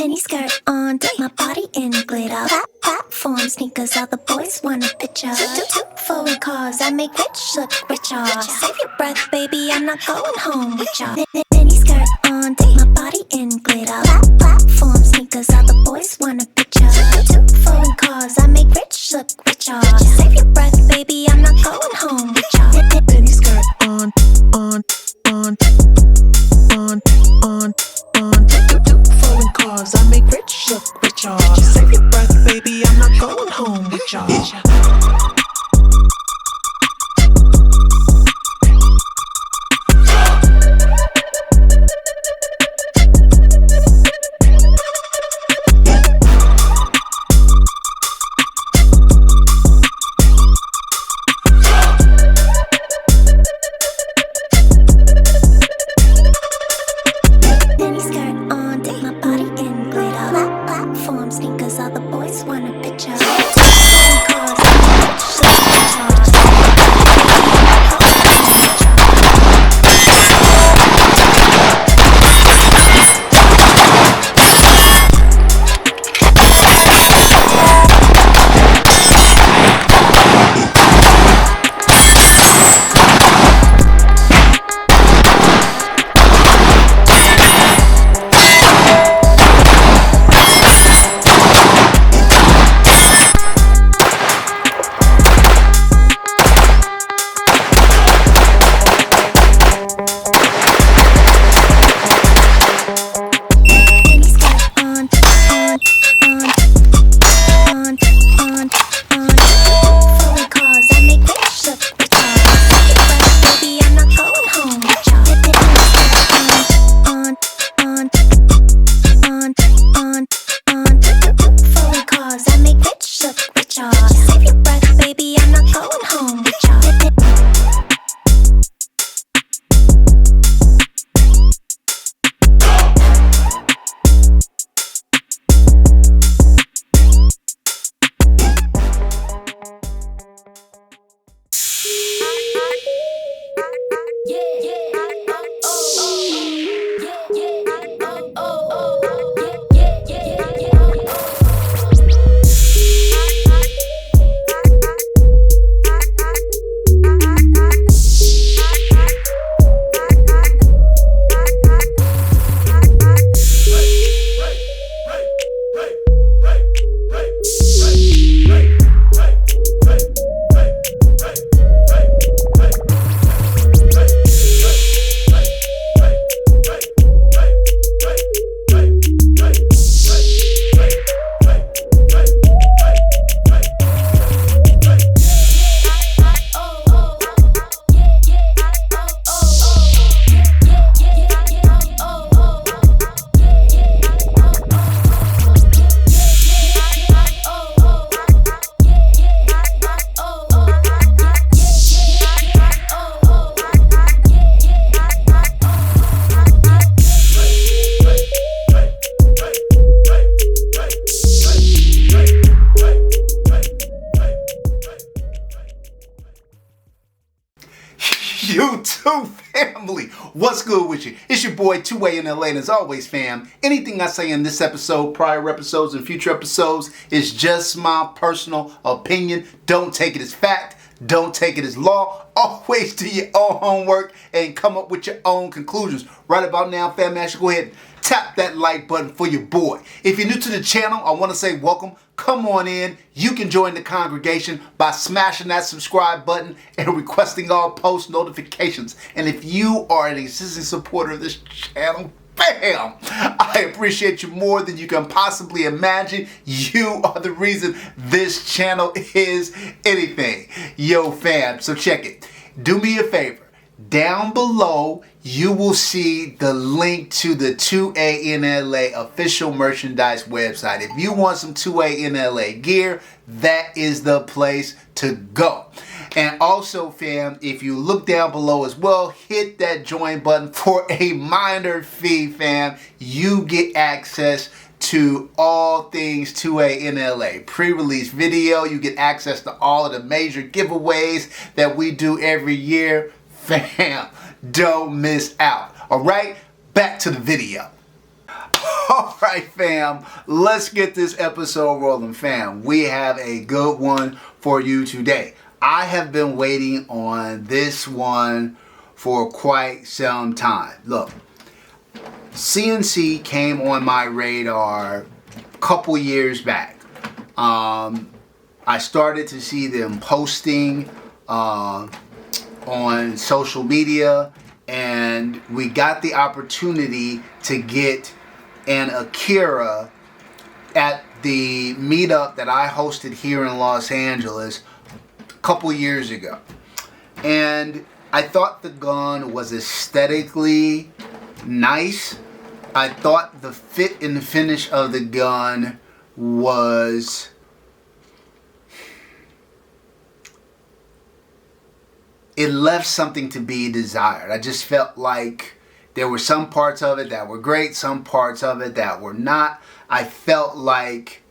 Mini skirt on, dip my body in glitter. Platform sneakers, all the boys want a picture. Two foreign cars, I make rich look richer. Save your breath, baby, I'm not going home with ya. Mini skirt on, dip my body in glitter. Platform sneakers, all the boys want a picture. Two foreign cars, I make rich look richer. Save your breath, baby, I'm not going home with ya. Mini skirt on. Two foreign cars, I make rich look richer. Save your breath, baby, I'm not going home with ya. YouTube family, what's good with you? It's your boy 2A in LA, and as always, fam, anything I say in this episode, prior episodes, and future episodes is just my personal opinion. Don't take it as fact. Don't take it as law. Always do your own homework and come up with your own conclusions. Right about now, fam, I should go ahead and tap that like button for your boy. If you're new to the channel, I want to say welcome. Come on in. You can join the congregation by smashing that subscribe button and requesting all post notifications. And if you are an existing supporter of this channel, bam! I appreciate you more than you can possibly imagine. You are the reason this channel is anything. Yo, fam, so check it. Do me a favor. Down below, you will see the link to the 2A in LA official merchandise website. If you want some 2A in LA gear, that is the place to go. And also, fam, if you look down below as well, hit that join button for a minor fee, fam. You get access to all things 2A in LA. Pre-release video, you get access to all of the major giveaways that we do every year. Fam, don't miss out. All right, back to the video. All right, fam, let's get this episode rolling, fam. We have a good one for you today. I have been waiting on this one for quite some time. Look, CNC came on my radar a couple years back. I started to see them posting on social media, and we got the opportunity to get an Akira at the meetup that I hosted here in Los Angeles a couple years ago. And I thought the gun was aesthetically nice. I thought the fit and the finish of the gun was it left something to be desired. I just felt like there were some parts of it that were great, some parts of it that were not. I felt like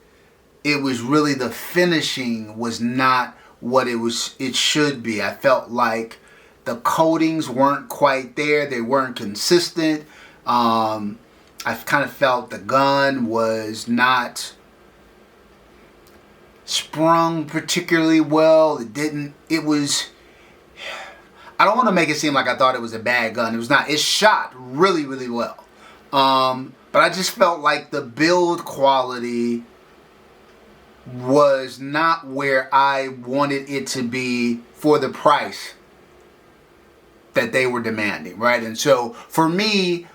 it was really the finishing was not what it should be. I felt like the coatings weren't quite there. They weren't consistent. I kind of felt the gun was not sprung particularly well. I don't want to make it seem like I thought it was a bad gun. It was not. It shot really, really well. But I just felt like the build quality was not where I wanted it to be for the price that they were demanding, right? And so for me,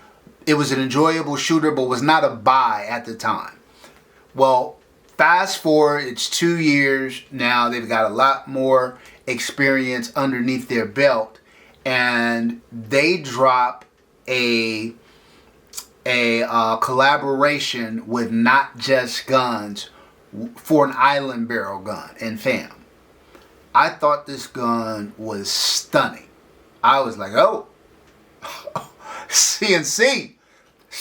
it was an enjoyable shooter, but was not a buy at the time. Well, fast forward, it's 2 years now. They've got a lot more experience underneath their belt, and they drop a collaboration with Not Just Guns for an island barrel gun. And fam, I thought this gun was stunning. I was like, oh, CNC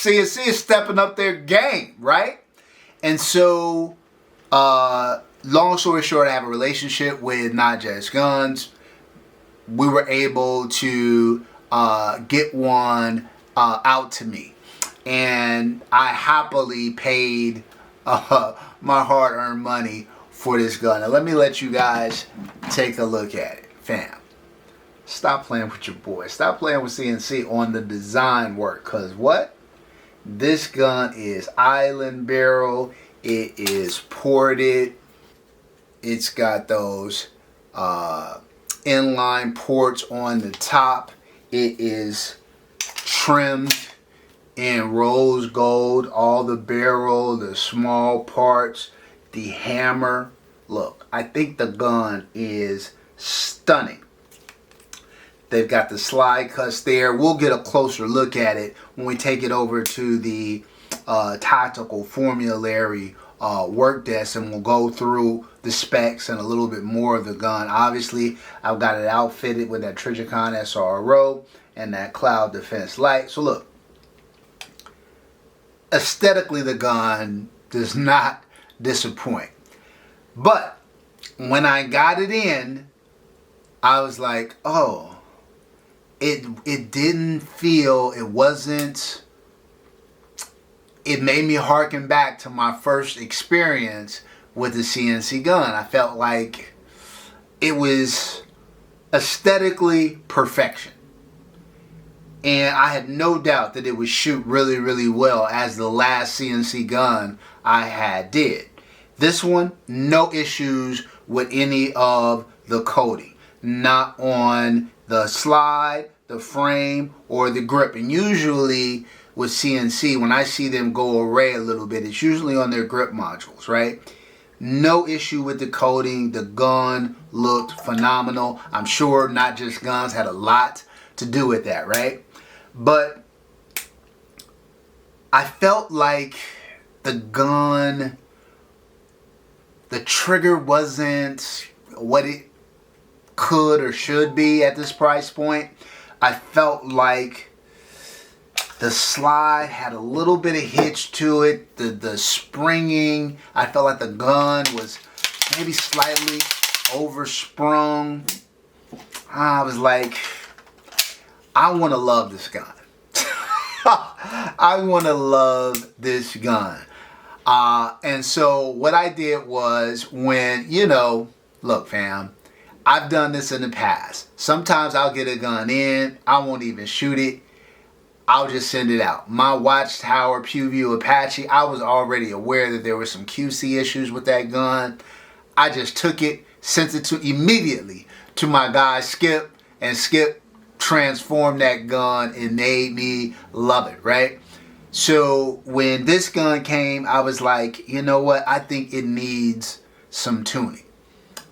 is stepping up their game, right? And so long story short, I have a relationship with Not Just Guns. We were able to get one out to me, and I happily paid my hard-earned money for this gun. Now let me let you guys take a look at it, fam. Stop playing with your boy. Stop playing with CNC on the design work, cause what? This gun is island barrel. It is ported. It's got those inline ports on the top. It is trimmed in rose gold. All the barrel, the small parts, the hammer. Look, I think the gun is stunning. They've got the slide cuts there. We'll get a closer look at it when we take it over to the tactical formulary work desk, and we'll go through the specs and a little bit more of the gun. Obviously, I've got it outfitted with that Trijicon SRO and that Cloud Defense light. So look, aesthetically the gun does not disappoint. But when I got it in, I was like, oh, it didn't feel, it wasn't, it made me harken back to my first experience with the CNC gun. I felt like it was aesthetically perfection. And I had no doubt that it would shoot really, really well, as the last CNC gun I had did. This one, no issues with any of the coating. Not on the slide, the frame, or the grip. And usually with CNC, when I see them go array a little bit, it's usually on their grip modules, right? No issue with the coating. The gun looked phenomenal. I'm sure Not Just Guns had a lot to do with that, right? But I felt like the gun, the trigger wasn't what it could or should be at this price point. I felt like the slide had a little bit of hitch to it. The springing, I felt like the gun was maybe slightly oversprung. I was like, I want to love this gun. I want to love this gun. And so what I did was when, look fam, I've done this in the past. Sometimes I'll get a gun in, I won't even shoot it. I'll just send it out. My Watchtower PewView Apache, I was already aware that there were some QC issues with that gun. I just took it, sent it immediately to my guy Skip, and Skip transformed that gun and made me love it, right? So when this gun came, I was like, you know what? I think it needs some tuning.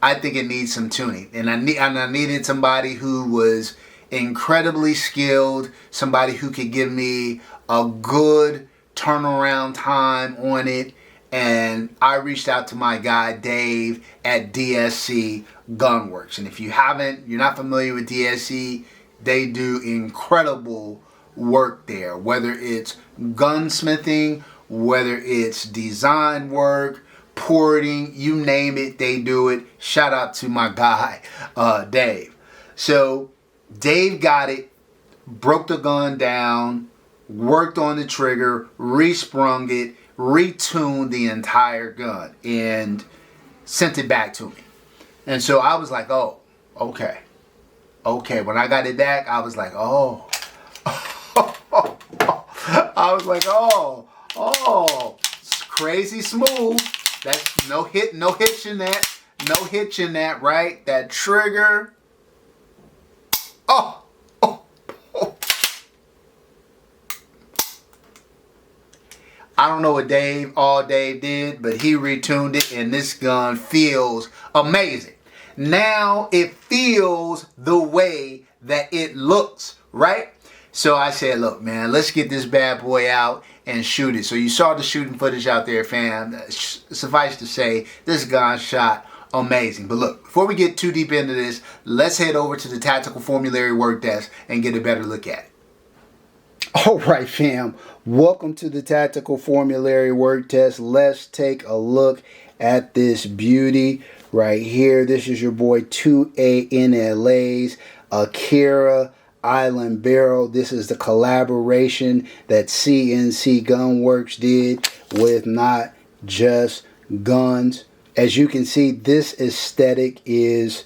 And I needed somebody who was incredibly skilled, somebody who could give me a good turnaround time on it. And I reached out to my guy Dave at CNC Gunworks. And if you're not familiar with CNC, they do incredible work there, whether it's gunsmithing, whether it's design work, porting, you name it, they do it. Shout out to my guy Dave. So Dave got it, broke the gun down, worked on the trigger, resprung it, retuned the entire gun, and sent it back to me. And so I was like, oh, okay. When I got it back, I was like, oh. I was like, oh, it's crazy smooth. That's no hitch in that, right? That trigger. Oh. I don't know what Dave did, but he retuned it, and this gun feels amazing. Now it feels the way that it looks, right? So I said, look, man, let's get this bad boy out and shoot it. So you saw the shooting footage out there, fam. Suffice to say, this gun shot amazing. But look, before we get too deep into this, let's head over to the Tactical Formulary work desk and get a better look at it. All right, fam. Welcome to the Tactical Formulary work test. Let's take a look at this beauty right here. This is your boy 2ANLA's Akira Island Barrel. This is the collaboration that CNC Gunworks did with Not Just Guns. As you can see, this aesthetic is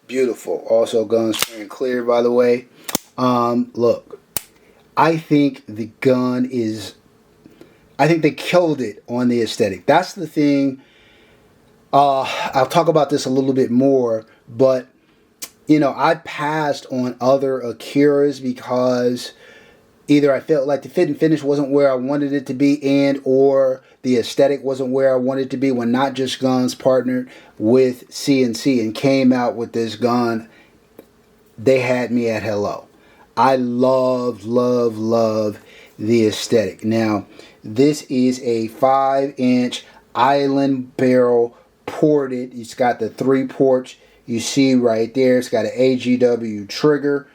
beautiful. Also, guns spraying clear, by the way. Look, I think the gun is, I think they killed it on the aesthetic. That's the thing. I'll talk about this a little bit more, but I passed on other Akiras because either I felt like the fit and finish wasn't where I wanted it to be, and or the aesthetic wasn't where I wanted it to be. When Not Just Guns partnered with CNC and came out with this gun, they had me at hello. I love the aesthetic. Now, this is a 5-inch island barrel ported. It's got the 3 ports. You see right there, it's got an AGW trigger.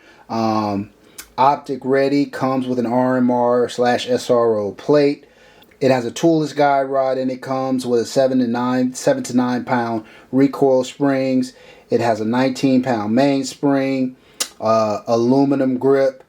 Optic ready, comes with an RMR/SRO plate. It has a toolless guide rod, and it comes with a 7 to 9 pound recoil springs. It has a 19 pound mainspring, aluminum grip,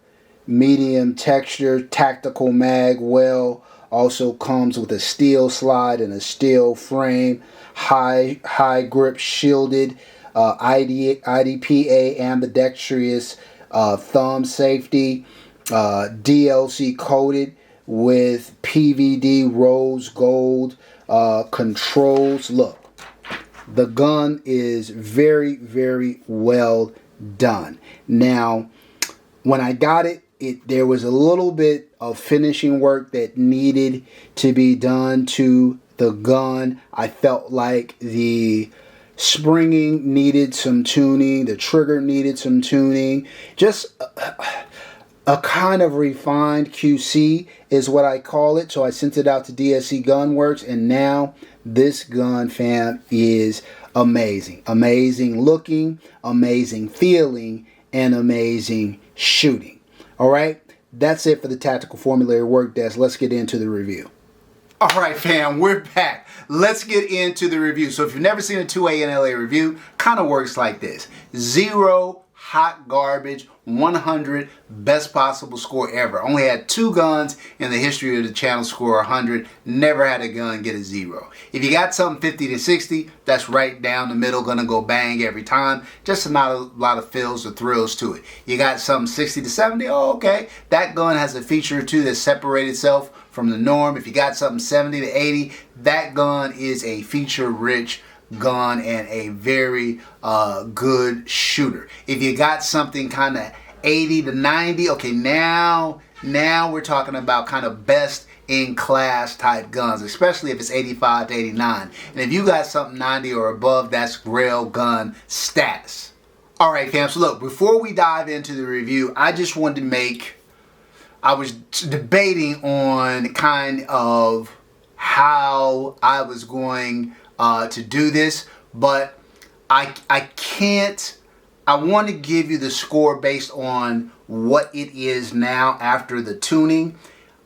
medium texture, tactical mag well. Also comes with a steel slide and a steel frame, high grip shielded, IDPA ambidextrous thumb safety, DLC coated with PVD rose gold controls. Look, the gun is very, very well done. Now, when I got it, there was a little bit of finishing work that needed to be done to the gun. I felt like the springing needed some tuning, the trigger needed some tuning. Just a kind of refined QC is what I call it. So I sent it out to CNC Gunworks, and now this gun, fam, is amazing. Amazing looking, amazing feeling, and amazing shooting. All right, that's it for the Tactical Formulary work desk. Let's get into the review. All right, fam, we're back. Let's get into the review. So if you've never seen a 2ANLA review, kind of works like this. 0 hot garbage, 100, best possible score ever. Only had 2 guns in the history of the channel score 100. Never had a gun get a 0. If you got something 50 to 60, that's right down the middle, gonna go bang every time. Just not a lot of feels or thrills to it. You got something 60 to 70, oh okay. That gun has a feature or two that separate itself from the norm. If you got something 70 to 80, that gun is a feature-rich gun and a very good shooter. If you got something kind of 80 to 90, okay, now we're talking about kind of best in class type guns, especially if it's 85 to 89. And if you got something 90 or above, that's grail gun status. All right, fam, so look, before we dive into the review, I just wanted to I was debating on kind of how I was going to do this, but I can't. I want to give you the score based on what it is now after the tuning.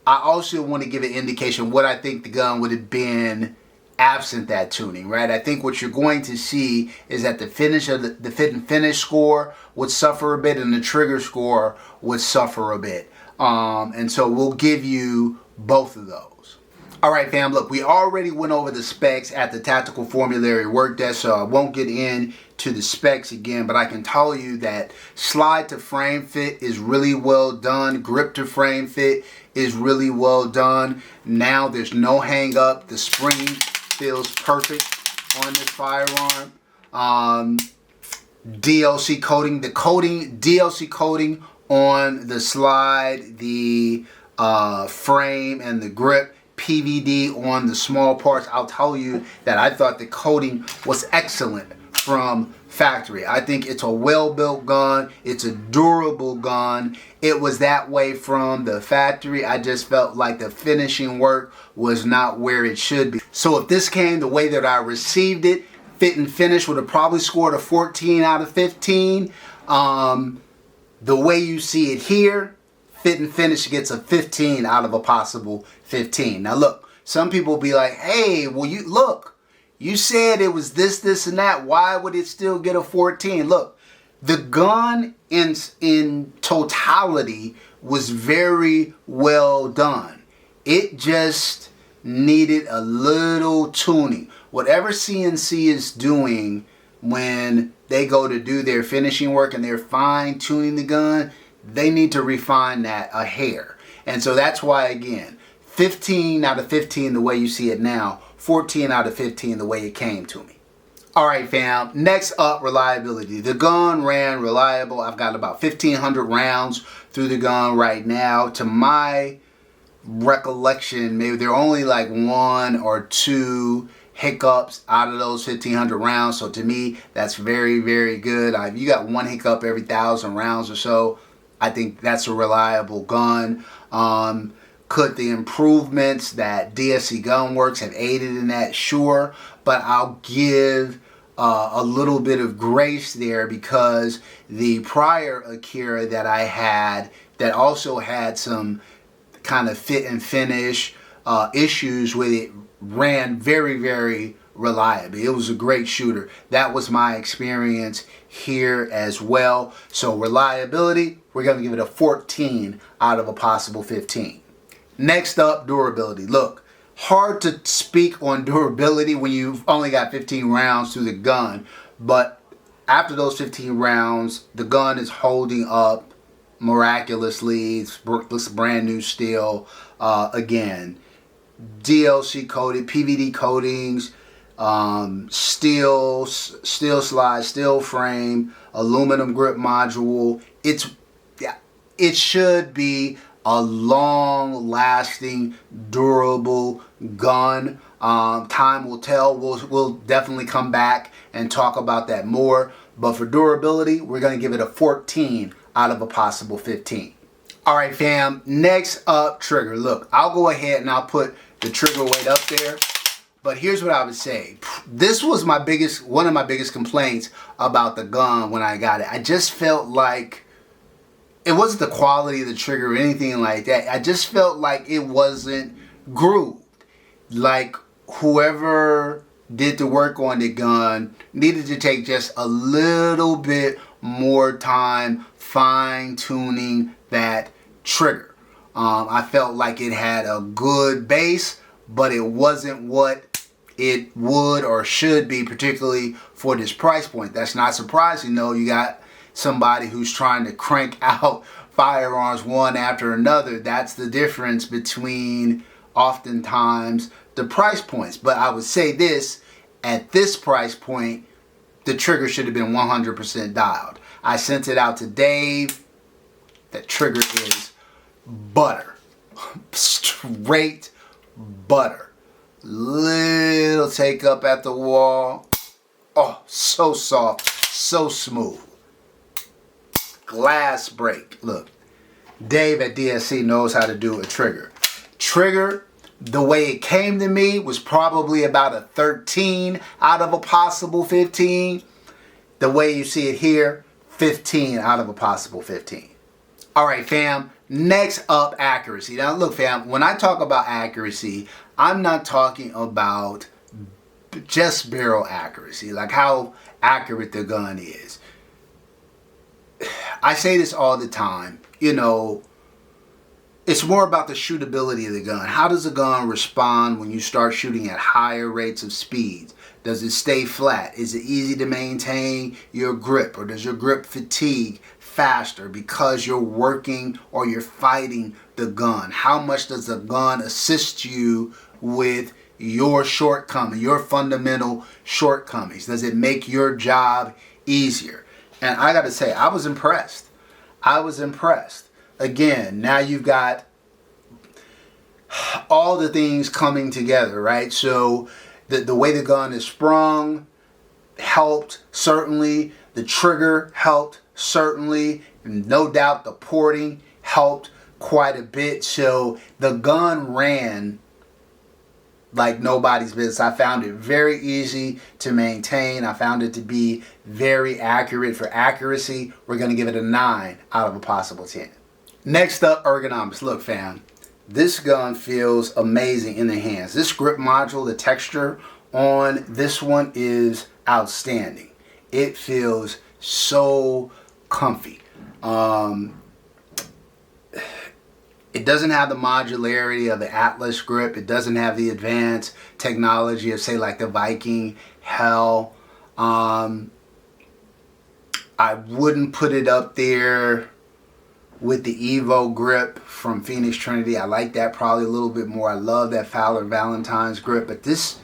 I also want to give an indication what I think the gun would have been absent that tuning, right? I think what you're going to see is that the finish of the fit and finish score would suffer a bit and the trigger score would suffer a bit. And so we'll give you both of those. Alright fam, look, we already went over the specs at the Tactical Formulary work desk, so I won't get into the specs again, but I can tell you that slide to frame fit is really well done. Grip to frame fit is really well done. Now there's no hang up. The spring feels perfect on this firearm. DLC coating, DLC coating on the slide, the frame, and the grip. PVD on the small parts. I'll tell you that I thought the coating was excellent from factory. I think it's a well-built gun. It's a durable gun. It was that way from the factory. I just felt like the finishing work was not where it should be. So if this came the way that I received it, fit and finish would have probably scored a 14 out of 15. The way you see it here, fit and finish gets a 15 out of a possible 15. Now look, some people will be like, hey, well you said it was this, and that. Why would it still get a 14? Look, the gun in totality was very well done. It just needed a little tuning. Whatever CNC is doing when they go to do their finishing work and they're fine tuning the gun, they need to refine that a hair. And so that's why, again, 15 out of 15 the way you see it now, 14 out of 15 the way it came to me. Alright fam, next up, reliability. The gun ran reliable. I've got about 1,500 rounds through the gun right now. To my recollection, maybe there are only like 1 or 2 hiccups out of those 1,500 rounds. So to me, that's very, very good. If you got 1 hiccup every 1,000 rounds or so, I think that's a reliable gun. Could the improvements that CNC Gunworks have aided in that? Sure, but I'll give a little bit of grace there because the prior Akira that I had that also had some kind of fit and finish issues with it ran very, very reliably. It was a great shooter. That was my experience here as well. So reliability, we're going to give it a 14 out of a possible 15. Next up, durability. Look, hard to speak on durability when you've only got 15 rounds through the gun, but after those 15 rounds, the gun is holding up miraculously. It looks brand new still. Again, DLC coated, PVD coatings, steel slide, steel frame, aluminum grip module. It should be a long-lasting, durable gun. Time will tell. We'll definitely come back and talk about that more. But for durability, we're going to give it a 14 out of a possible 15. All right, fam. Next up, trigger. Look, I'll go ahead and I'll put the trigger weight up there. But here's what I would say. This was one of my biggest complaints about the gun when I got it. I just felt like it wasn't the quality of the trigger or anything like that. I just felt like it wasn't grooved. Like whoever did the work on the gun needed to take just a little bit more time fine-tuning that trigger. I felt like it had a good base, but it wasn't what it would or should be, particularly for this price point. That's not surprising though. You got somebody who's trying to crank out firearms one after another. That's the difference between oftentimes the price points. But I would say this, at this price point, the trigger should have been 100% dialed. I sent it out to Dave. That trigger is butter. Straight butter. Little take up at the wall. Oh, so soft, so smooth. Glass break. Look, Dave at DSC knows how to do a trigger. Trigger, the way it came to me, was probably about a 13 out of a possible 15. The way you see it here, 15 out of a possible 15. All right, fam. Next up, accuracy. Now, look, fam, when I talk about accuracy, I'm not talking about just barrel accuracy, like how accurate the gun is. I say this all the time, you know, it's more about the shootability of the gun. How does the gun respond when you start shooting at higher rates of speed? Does it stay flat? Is it easy to maintain your grip, or does your grip fatigue faster because you're working or you're fighting the gun? How much does the gun assist you with your shortcoming, your fundamental shortcomings? Does it make your job easier? And I gotta say, I was impressed. I was impressed. Again, now you've got all the things coming together, right? So the way the gun is sprung helped, certainly. The trigger helped, certainly. And no doubt the porting helped quite a bit. So the gun ran like nobody's business. I found it very easy to maintain. I found it to be very accurate. For accuracy, we're going to give it a 9 out of a possible 10. Next up, ergonomics. Look, fam, this gun feels amazing in the hands. This grip module, the texture on this one is outstanding. It feels so comfy. It doesn't have the modularity of the Atlas grip. It doesn't have the advanced technology of, say, like the Viking Hell. I wouldn't put it up there with the Evo grip from Phoenix Trinity. I like that probably a little bit more. I love that Fowler Valentine's grip, but this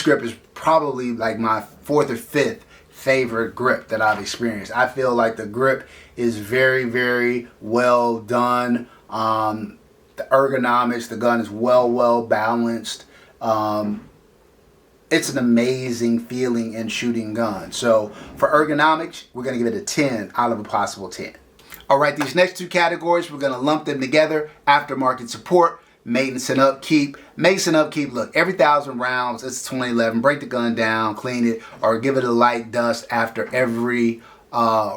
grip is probably like my 4th or 5th favorite grip that I've experienced. I feel like the grip is very, very well done. The ergonomics, the gun is well balanced. It's an amazing feeling in shooting gun. So for ergonomics, we're going to give it a 10 out of a possible 10. All right, these next two categories, we're going to lump them together. Aftermarket support, maintenance and upkeep. Maintenance and upkeep, look, every 1,000 rounds, it's 2011. Break the gun down, clean it, or give it a light dust after every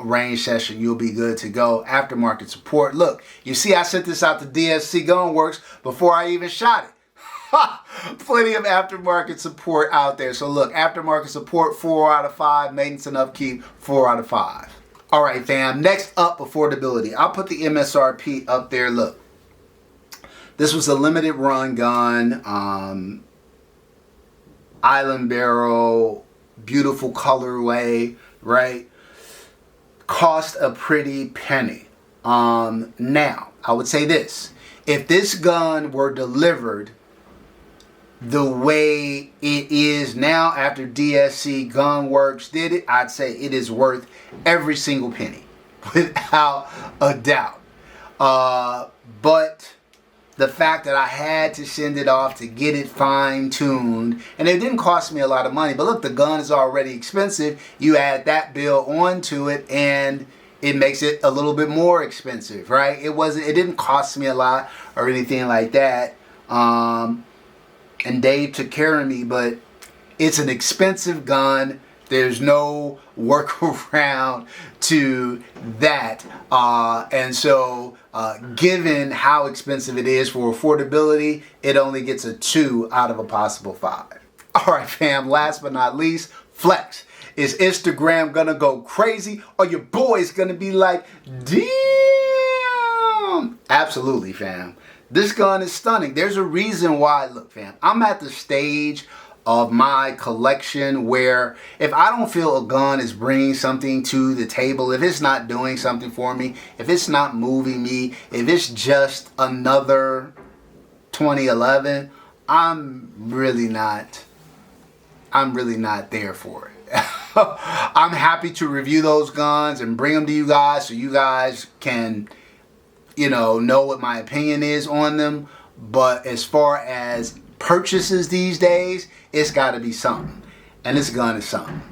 range session. You'll be good to go. Aftermarket support, look, you see I sent this out to CNC Gunworks before I even shot it. Plenty of aftermarket support out there. So look, aftermarket support, 4 out of 5. Maintenance and upkeep, 4 out of 5. All right, fam. Next up, affordability. I'll put the MSRP up there. Look, this was a limited run gun. Island barrel, beautiful colorway, right? Cost a pretty penny. Now, I would say this. If this gun were delivered the way it is now after CNC Gunworks did it, I'd say it is worth every single penny, without a doubt. But the fact that I had to send it off to get it fine-tuned, and it didn't cost me a lot of money, but look, the gun is already expensive. You add that bill onto it, and it makes it a little bit more expensive, right? It didn't cost me a lot or anything like that. And Dave took care of me, but it's an expensive gun. There's no workaround to that. And so given how expensive it is for affordability, it only gets a 2 out of a possible 5. All right, fam, last but not least, flex. Is Instagram gonna go crazy? Or your boy's gonna be like, damn? Absolutely, fam. This gun is stunning. There's a reason why. Look, fam, I'm at the stage of my collection where if I don't feel a gun is bringing something to the table, if it's not doing something for me, if it's not moving me, if it's just another 2011, I'm really not there for it. I'm happy to review those guns and bring them to you guys so you guys can, know what my opinion is on them. But as far as purchases these days, it's got to be something. And this gun is something.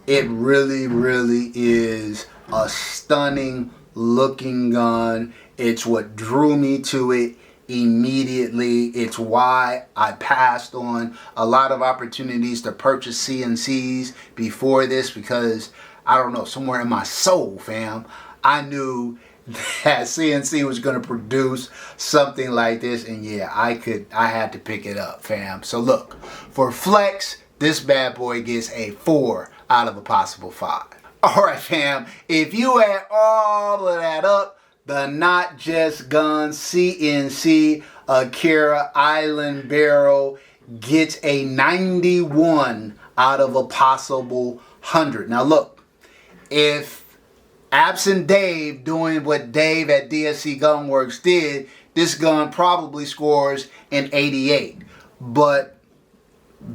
It really, really is a stunning looking gun. It's what drew me to it immediately. It's why I passed on a lot of opportunities to purchase CNCs before this, because I don't know, somewhere in my soul, fam, I knew that CNC was going to produce something like this, and yeah, I had to pick it up, fam. So look, for flex, this bad boy gets a 4 out of a possible 5. All right, fam, if you add all of that up, the Not Just Guns CNC Akira Island Barrel gets a 91 out of a possible 100. Now look, if absent Dave doing what Dave at CNC Gunworks did, this gun probably scores an 88. But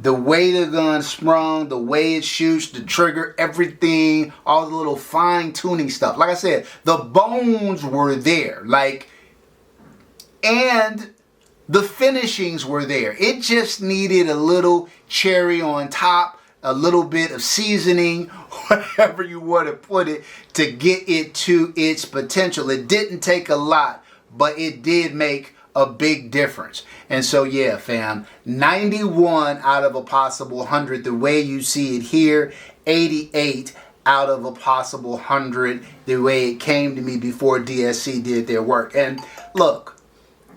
the way the gun sprung, the way it shoots, the trigger, everything, all the little fine tuning stuff. Like I said, the bones were there. And the finishings were there. It just needed a little cherry on top, a little bit of seasoning, whatever you want to put it, to get it to its potential. It didn't take a lot, but it did make a big difference. And so yeah, fam, 91 out of a possible 100 the way you see it here, 88 out of a possible 100 the way it came to me before DSC did their work. And look,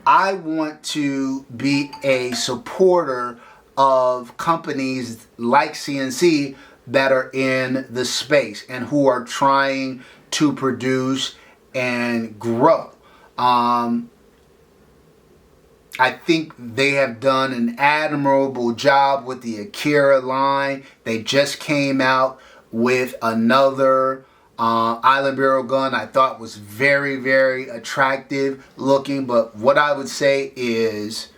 I want to be a supporter of companies like CNC that are in the space and who are trying to produce and grow. I think they have done an admirable job with the Akira line. They just came out with another Island Barrel gun I thought was very, very attractive looking. But what I would say is,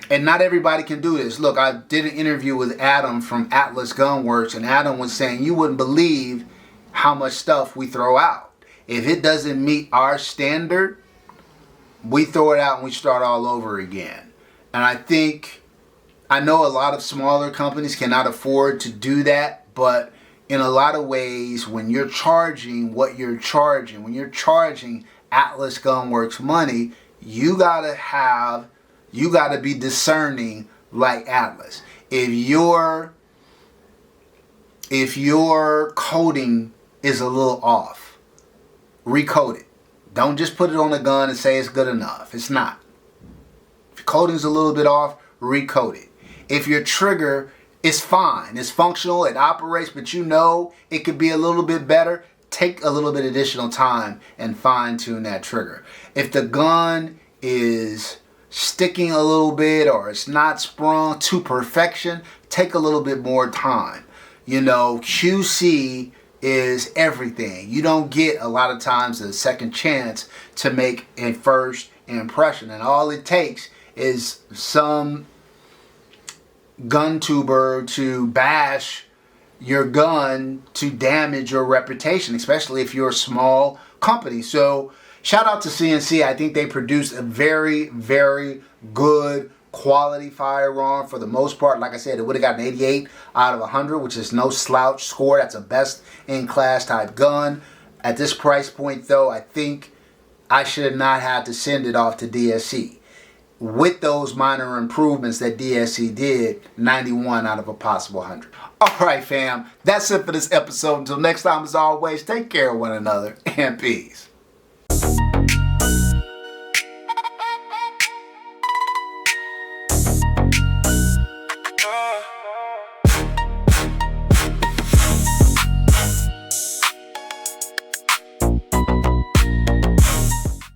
and not everybody can do this. Look, I did an interview with Adam from Atlas Gunworks, and Adam was saying you wouldn't believe how much stuff we throw out. If it doesn't meet our standard, we throw it out and we start all over again. And I know a lot of smaller companies cannot afford to do that, but in a lot of ways, when you're charging what you're charging, when you're charging Atlas Gunworks money, you gotta be discerning like Atlas. If your coding is a little off, recode it. Don't just put it on a gun and say it's good enough. It's not. If your coating's a little bit off, recode it. If your trigger is fine, it's functional, it operates, but it could be a little bit better, take a little bit additional time and fine tune that trigger. If the gun is sticking a little bit or it's not sprung to perfection, take a little bit more time. QC is everything. You don't get a lot of times a second chance to make a first impression, and all it takes is some gun tuber to bash your gun to damage your reputation, especially if you're a small company. So shout out to CNC. I think they produce a very, very good quality firearm for the most part. Like I said, it would have got an 88 out of 100, which is no slouch score. That's a best in class type gun. At this price point though, I think I should not have to send it off to DSC. With those minor improvements that DSC did, 91 out of a possible 100. Alright fam, that's it for this episode. Until next time, as always, take care of one another and peace.